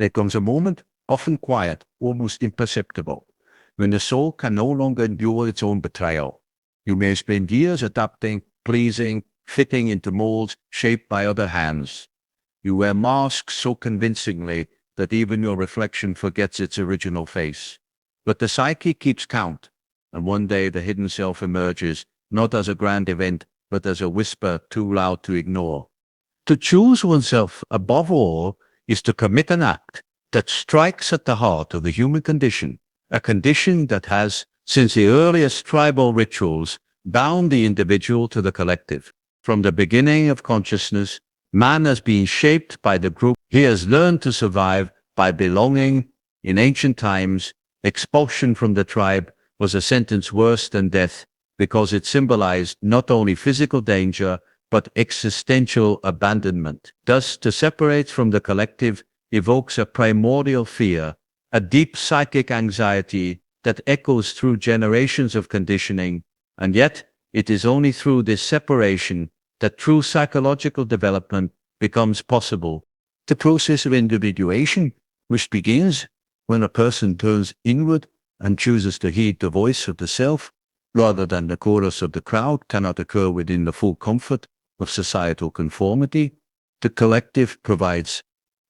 there comes a moment, often quiet, almost imperceptible, when the soul can no longer endure its own betrayal. You may spend years adapting, pleasing, fitting into molds shaped by other hands. You wear masks so convincingly that even your reflection forgets its original face. But the psyche keeps count, and one day the hidden self emerges, not as a grand event, but as a whisper too loud to ignore. To choose oneself above all is to commit an act that strikes at the heart of the human condition, a condition that has, since the earliest tribal rituals, bound the individual to the collective. From the beginning of consciousness, man has been shaped by the group. He has learned to survive by belonging. In ancient times, expulsion from the tribe was a sentence worse than death because it symbolized not only physical danger, but existential abandonment. Thus, to separate from the collective evokes a primordial fear, a deep psychic anxiety that echoes through generations of conditioning, and yet it is only through this separation that true psychological development becomes possible. The process of individuation, which begins when a person turns inward and chooses to heed the voice of the self, rather than the chorus of the crowd, cannot occur within the full comfort of societal conformity. The collective provides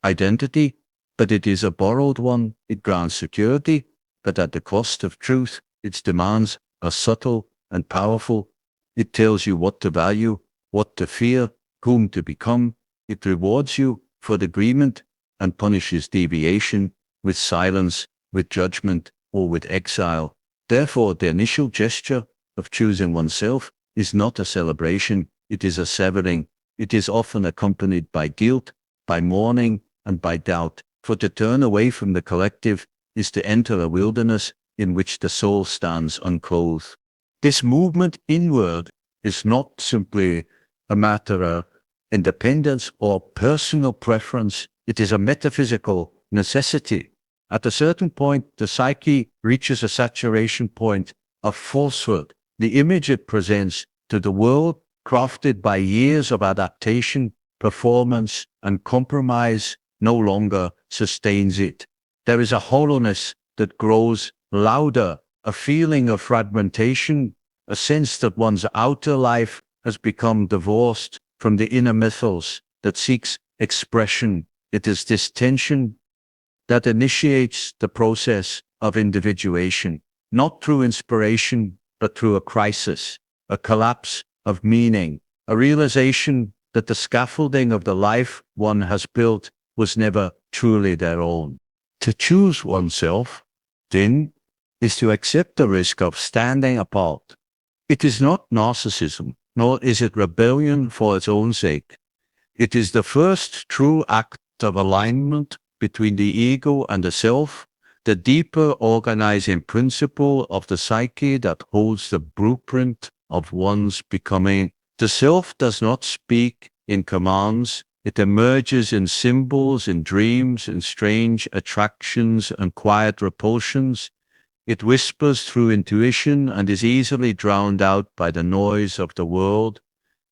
identity, but it is a borrowed one. It grants security, but at the cost of truth. Its demands are subtle and powerful. It tells you what to value, what to fear, whom to become. It rewards you for agreement and punishes deviation with silence, with judgment, or with exile. Therefore, the initial gesture of choosing oneself is not a celebration, it is a severing. It is often accompanied by guilt, by mourning, and by doubt. For to turn away from the collective is to enter a wilderness in which the soul stands unclothed. This movement inward is not simply a matter of independence or personal preference. It is a metaphysical necessity. At a certain point, the psyche reaches a saturation point of falsehood. The image it presents to the world, crafted by years of adaptation, performance, and compromise, no longer sustains it. There is a hollowness that grows louder, a feeling of fragmentation, a sense that one's outer life has become divorced from the inner mythos that seeks expression. It is this tension that initiates the process of individuation, not through inspiration, but through a crisis, a collapse of meaning, a realization that the scaffolding of the life one has built was never truly their own. To choose oneself, then, is to accept the risk of standing apart. It is not narcissism, nor is it rebellion for its own sake. It is the first true act of alignment between the ego and the self, the deeper organizing principle of the psyche that holds the blueprint of one's becoming. The self does not speak in commands. It emerges in symbols, in dreams, in strange attractions and quiet repulsions. It whispers through intuition and is easily drowned out by the noise of the world.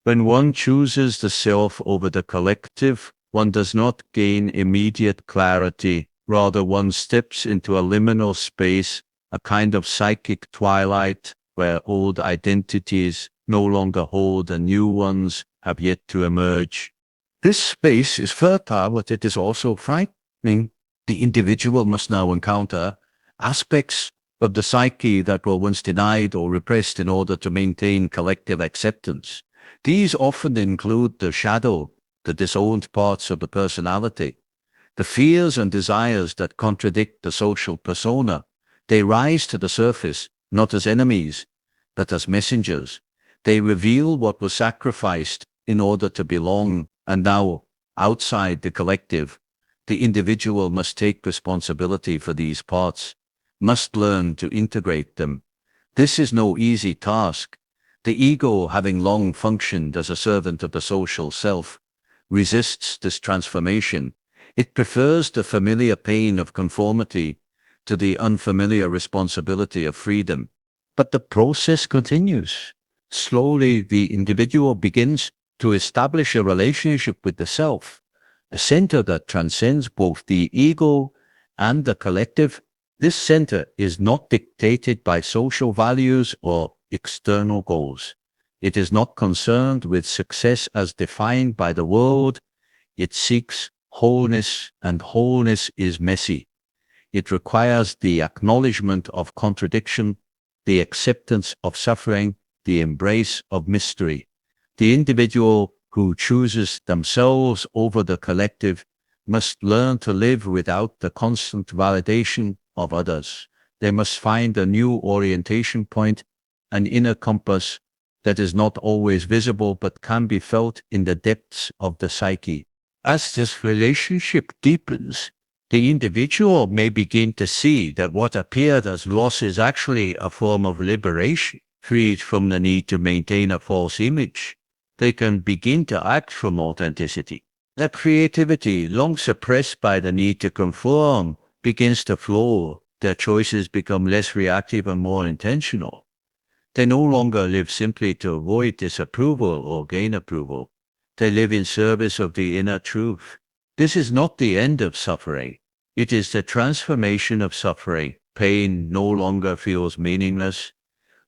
When one chooses the self over the collective, one does not gain immediate clarity. Rather, one steps into a liminal space, a kind of psychic twilight, where old identities no longer hold and new ones have yet to emerge. This space is fertile, but it is also frightening. The individual must now encounter aspects of the psyche that were once denied or repressed in order to maintain collective acceptance. These often include the shadow, the disowned parts of the personality, the fears and desires that contradict the social persona. They rise to the surface, not as enemies, but as messengers. They reveal what was sacrificed in order to belong, and now, outside the collective, the individual must take responsibility for these parts, must learn to integrate them. This is no easy task. The ego, having long functioned as a servant of the social self, resists this transformation. It prefers the familiar pain of conformity to the unfamiliar responsibility of freedom. But the process continues. Slowly, the individual begins to establish a relationship with the self, a center that transcends both the ego and the collective. This center is not dictated by social values or external goals. It is not concerned with success as defined by the world. It seeks wholeness, and wholeness is messy. It requires the acknowledgement of contradiction, the acceptance of suffering, the embrace of mystery. The individual who chooses themselves over the collective must learn to live without the constant validation of others. They must find a new orientation point, an inner compass that is not always visible but can be felt in the depths of the psyche. As this relationship deepens, the individual may begin to see that what appeared as loss is actually a form of liberation, freed from the need to maintain a false image. They can begin to act from authenticity. Their creativity, long suppressed by the need to conform, begins to flow. Their choices become less reactive and more intentional. They no longer live simply to avoid disapproval or gain approval. They live in service of the inner truth. This is not the end of suffering. It is the transformation of suffering. Pain no longer feels meaningless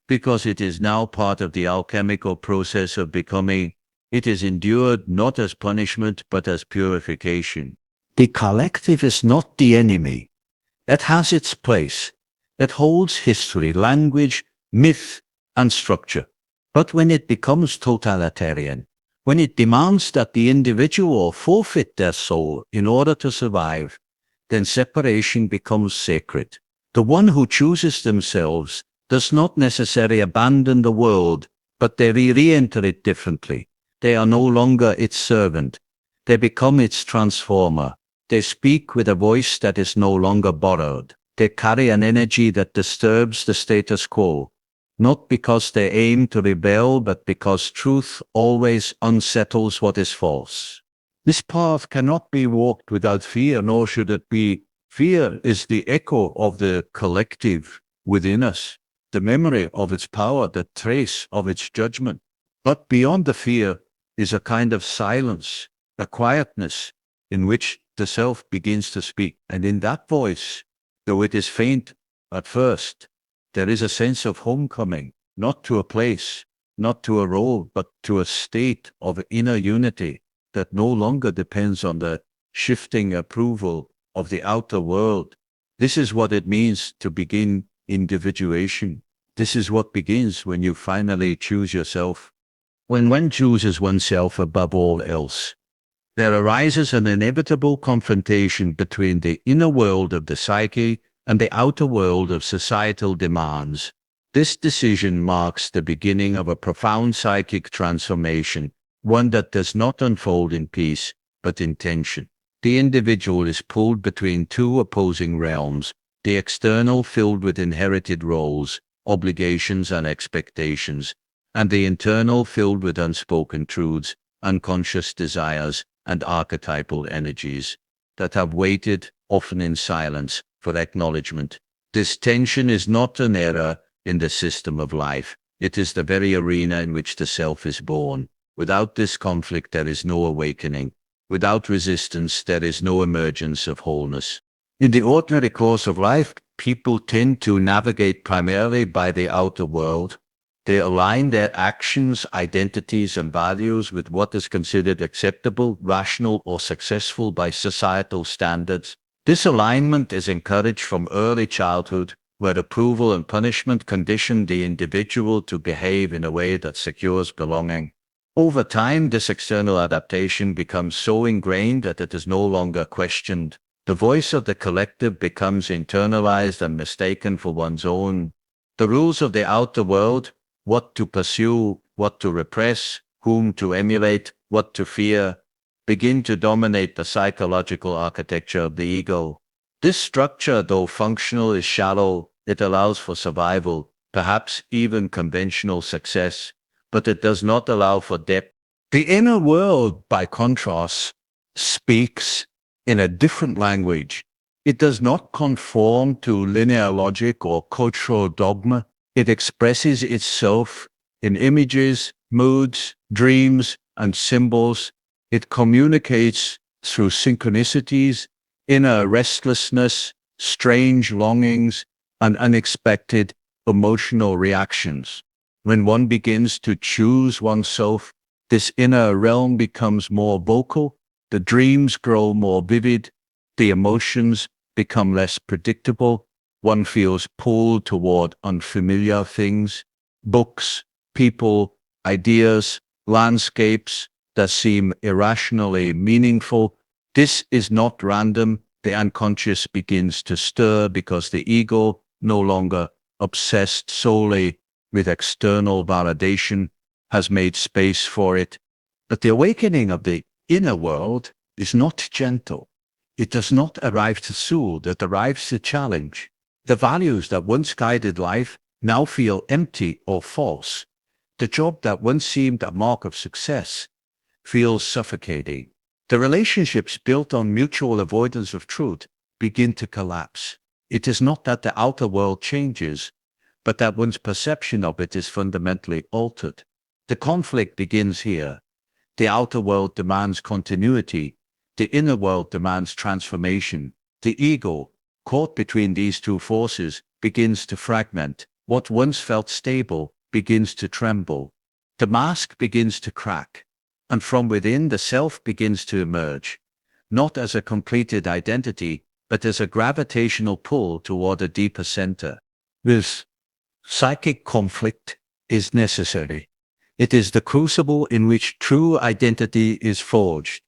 because it is now part of the alchemical process of becoming. It is endured not as punishment but as purification. The collective is not the enemy. It has its place. It holds history, language, myth, and structure. But when it becomes totalitarian, when it demands that the individual forfeit their soul in order to survive, then separation becomes sacred. The one who chooses themselves does not necessarily abandon the world, but they re-enter it differently. They are no longer its servant. They become its transformer. They speak with a voice that is no longer borrowed. They carry an energy that disturbs the status quo, not because they aim to rebel, but because truth always unsettles what is false. This path cannot be walked without fear, nor should it be. Fear is the echo of the collective within us, the memory of its power, the trace of its judgment. But beyond the fear is a kind of silence, a quietness in which the self begins to speak. And in that voice, though it is faint at first, there is a sense of homecoming, not to a place, not to a role, but to a state of inner unity that no longer depends on the shifting approval of the outer world. This is what it means to begin individuation. This is what begins when you finally choose yourself. When one chooses oneself above all else, there arises an inevitable confrontation between the inner world of the psyche and the outer world of societal demands. This decision marks the beginning of a profound psychic transformation, one that does not unfold in peace, but in tension. The individual is pulled between two opposing realms, the external filled with inherited roles, obligations and expectations, and the internal filled with unspoken truths, unconscious desires, and archetypal energies that have waited, often in silence, for acknowledgement. This tension is not an error in the system of life. It is the very arena in which the self is born. Without this conflict, there is no awakening. Without resistance, there is no emergence of wholeness. In the ordinary course of life, people tend to navigate primarily by the outer world. They align their actions, identities, and values with what is considered acceptable, rational, or successful by societal standards. This alignment is encouraged from early childhood, where approval and punishment condition the individual to behave in a way that secures belonging. Over time, this external adaptation becomes so ingrained that it is no longer questioned. The voice of the collective becomes internalized and mistaken for one's own. The rules of the outer world, what to pursue, what to repress, whom to emulate, what to fear, begin to dominate the psychological architecture of the ego. This structure, though functional, is shallow. It allows for survival, perhaps even conventional success, but it does not allow for depth. The inner world, by contrast, speaks in a different language. It does not conform to linear logic or cultural dogma. It expresses itself in images, moods, dreams, and symbols. It communicates through synchronicities, inner restlessness, strange longings, and unexpected emotional reactions. When one begins to choose oneself, this inner realm becomes more vocal, the dreams grow more vivid, the emotions become less predictable, one feels pulled toward unfamiliar things, books, people, ideas, landscapes that seem irrationally meaningful. This is not random. The unconscious begins to stir because the ego, no longer obsessed solely with external validation, has made space for it. But the awakening of the inner world is not gentle. It does not arrive to soothe, it arrives to challenge. The values that once guided life now feel empty or false. The job that once seemed a mark of success feels suffocating. The relationships built on mutual avoidance of truth begin to collapse. It is not that the outer world changes, but that one's perception of it is fundamentally altered. The conflict begins here. The outer world demands continuity. The inner world demands transformation. The ego, caught between these two forces, begins to fragment. What once felt stable begins to tremble. The mask begins to crack. And from within, the self begins to emerge, not as a completed identity, but as a gravitational pull toward a deeper center. This psychic conflict is necessary. It is the crucible in which true identity is forged.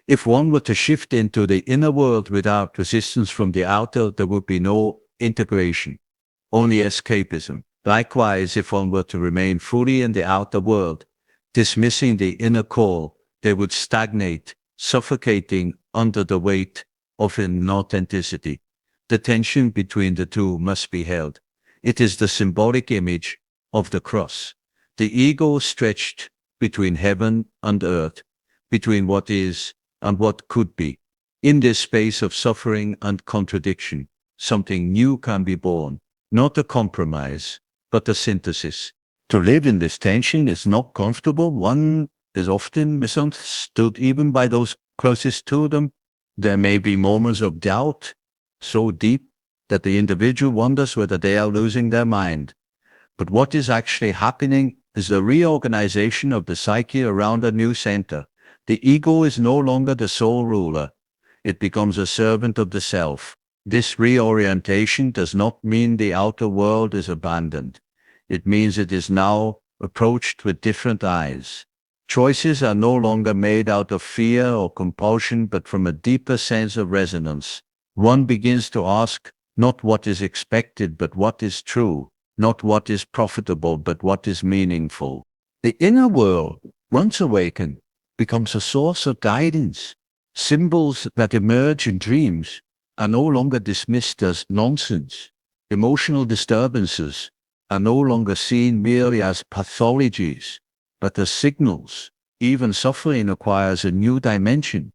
If one were to shift into the inner world without resistance from the outer, there would be no integration, only escapism. Likewise, if one were to remain fully in the outer world, dismissing the inner core, they would stagnate, suffocating under the weight of inauthenticity. The tension between the two must be held. It is the symbolic image of the cross. The ego stretched between heaven and earth, between what is and what could be. In this space of suffering and contradiction, something new can be born, not a compromise, but a synthesis. To live in this tension is not comfortable. One is often misunderstood even by those closest to them. There may be moments of doubt, so deep that the individual wonders whether they are losing their mind. But what is actually happening is the reorganization of the psyche around a new center. The ego is no longer the sole ruler. It becomes a servant of the self. This reorientation does not mean the outer world is abandoned. It means it is now approached with different eyes. Choices are no longer made out of fear or compulsion, but from a deeper sense of resonance. One begins to ask not what is expected, but what is true, not what is profitable, but what is meaningful. The inner world, once awakened, becomes a source of guidance. Symbols that emerge in dreams are no longer dismissed as nonsense. Emotional disturbances are no longer seen merely as pathologies, but as signals. Even suffering acquires a new dimension.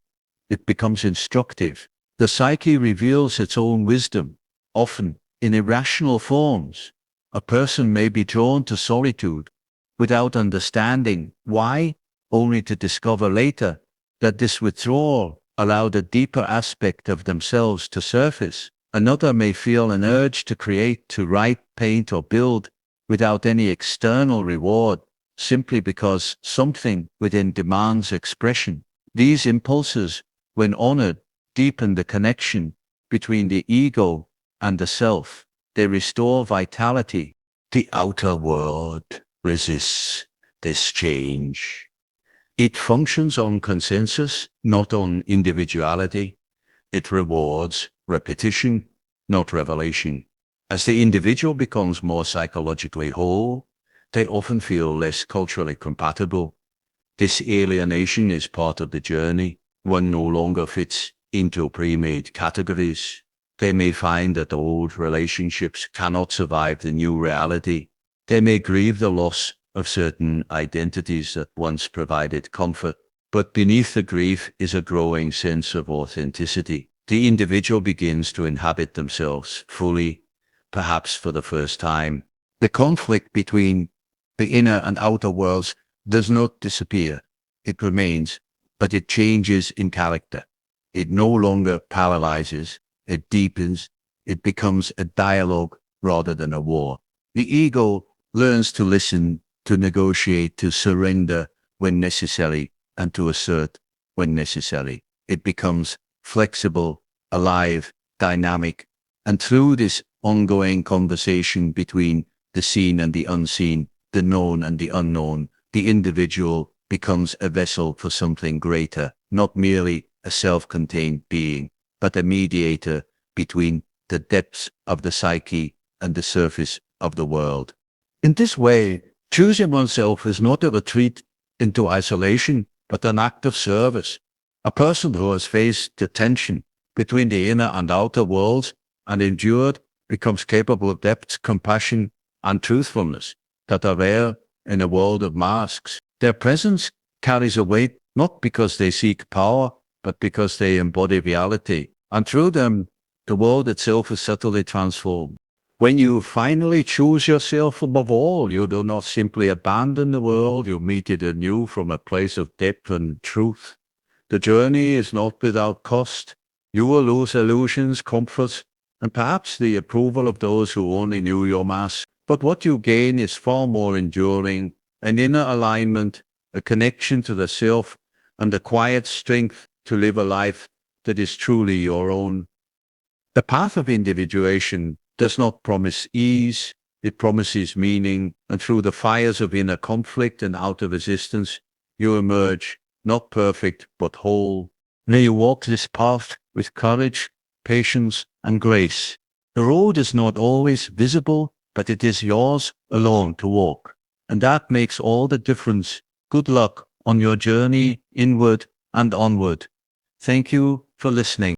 It becomes instructive. The psyche reveals its own wisdom, often in irrational forms. A person may be drawn to solitude without understanding why, only to discover later that this withdrawal allowed a deeper aspect of themselves to surface. Another may feel an urge to create, to write, paint, or build without any external reward, simply because something within demands expression. These impulses, when honored, deepen the connection between the ego and the self. They restore vitality. The outer world resists this change. It functions on consensus, not on individuality. It rewards repetition, not revelation. As the individual becomes more psychologically whole, they often feel less culturally compatible. This alienation is part of the journey. One no longer fits into pre-made categories. They may find that old relationships cannot survive the new reality. They may grieve the loss of certain identities that once provided comfort. But beneath the grief is a growing sense of authenticity. The individual begins to inhabit themselves fully, perhaps for the first time. The conflict between the inner and outer worlds does not disappear. It remains, but it changes in character. It no longer paralyzes, it deepens, it becomes a dialogue rather than a war. The ego learns to listen, to negotiate, to surrender when necessary, and to assert when necessary. It becomes flexible, alive, dynamic, and through this ongoing conversation between the seen and the unseen, the known and the unknown, the individual becomes a vessel for something greater, not merely a self-contained being, but a mediator between the depths of the psyche and the surface of the world. In this way, choosing oneself is not a retreat into isolation, but an act of service. A person who has faced the tension between the inner and outer worlds and endured becomes capable of depth, compassion, and truthfulness that are rare in a world of masks. Their presence carries a weight not because they seek power, but because they embody reality. And through them, the world itself is subtly transformed. When you finally choose yourself above all, you do not simply abandon the world, you meet it anew from a place of depth and truth. The journey is not without cost. You will lose illusions, comforts, and perhaps the approval of those who only knew your mask. But what you gain is far more enduring, an inner alignment, a connection to the self, and the quiet strength to live a life that is truly your own. The path of individuation does not promise ease, it promises meaning, and through the fires of inner conflict and outer resistance, you emerge, not perfect, but whole. May you walk this path with courage, patience, and grace. The road is not always visible, but it is yours alone to walk. And that makes all the difference. Good luck on your journey inward and onward. Thank you for listening.